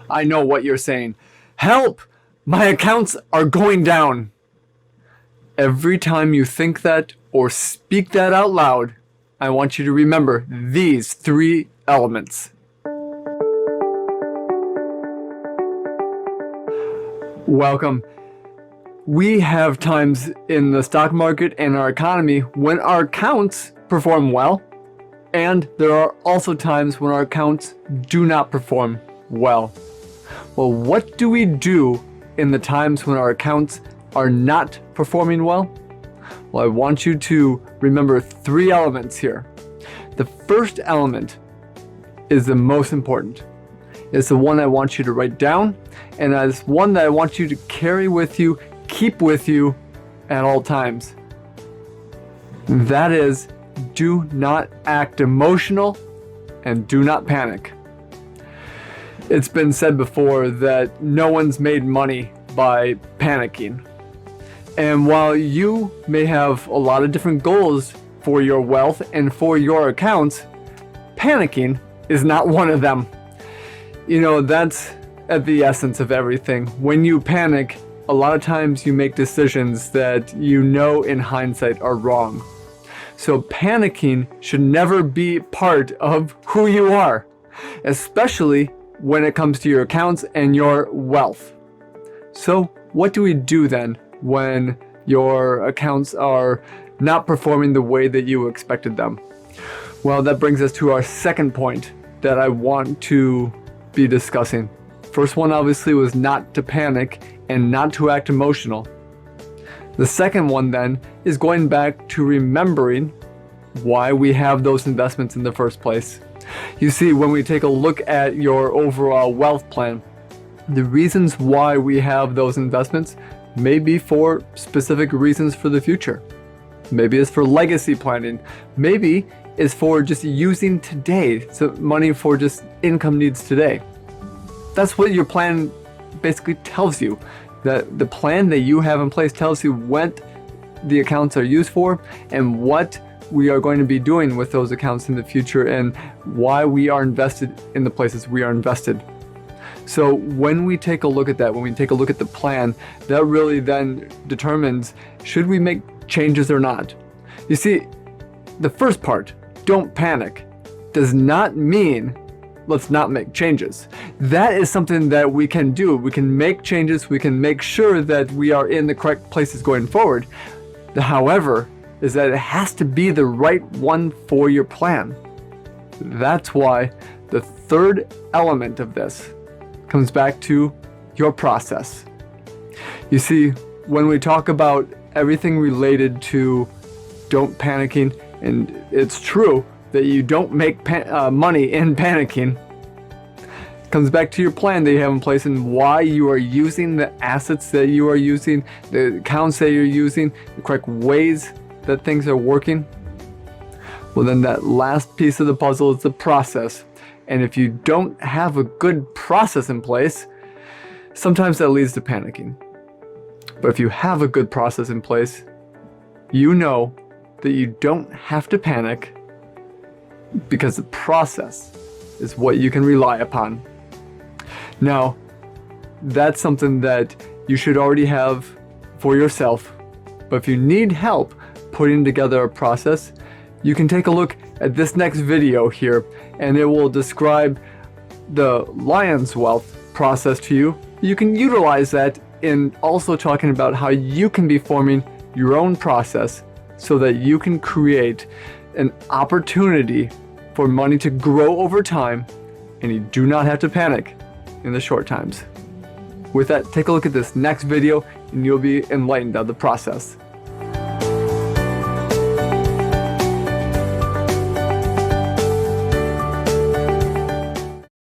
I know what you're saying. Help! My accounts are going down. Every time you think that or speak that out loud, I want you to remember these 3 elements. Welcome. We have times in the stock market and our economy when our accounts perform well, and there are also times when our accounts do not perform well. Well, what do we do in the times when our accounts are not performing well? Well, I want you to remember 3 elements here. The first element is the most important. It's the one I want you to write down, and it's one that I want you to carry with you, keep with you at all times. That is, do not act emotional and do not panic. It's been said before that no one's made money by panicking. And while you may have a lot of different goals for your wealth and for your accounts, panicking is not one of them. You know, that's at the essence of everything. When you panic, a lot of times you make decisions that you know in hindsight are wrong. So panicking should never be part of who you are, especially when it comes to your accounts and your wealth. So what do we do then when your accounts are not performing the way that you expected them? Well, that brings us to our second point that I want to be discussing. First one obviously was not to panic and not to act emotional. The second one then is going back to remembering why we have those investments in the first place. You see, when we take a look at your overall wealth plan, the reasons why we have those investments may be for specific reasons for the future. Maybe it's for legacy planning. Maybe it's for just using today, so money for just income needs today. That's what your plan basically tells you. That the plan that you have in place tells you what the accounts are used for and what we are going to be doing with those accounts in the future and why we are invested in the places we are invested. So when we take a look at that, when we take a look at the plan, that really then determines should we make changes or not. You see, the first part, don't panic, does not mean let's not make changes. That is something that we can do. We can make changes. We can make sure that we are in the correct places going forward. However, is that it has to be the right one for your plan. That's why the third element of this comes back to your process. You see, when we talk about everything related to don't panicking, and it's true that you don't make money in panicking, it comes back to your plan that you have in place and why you are using the assets that you are using, the accounts that you're using, the correct ways that things are working. Well, then that last piece of the puzzle is the process. And if you don't have a good process in place, sometimes that leads to panicking. But if you have a good process in place, you know that you don't have to panic because the process is what you can rely upon. Now, that's something that you should already have for yourself. But if you need help putting together a process, you can take a look at this next video here, and it will describe the Lion's Wealth process to you. You can utilize that in also talking about how you can be forming your own process so that you can create an opportunity for money to grow over time, and you do not have to panic in the short times. With that, take a look at this next video and you'll be enlightened of the process.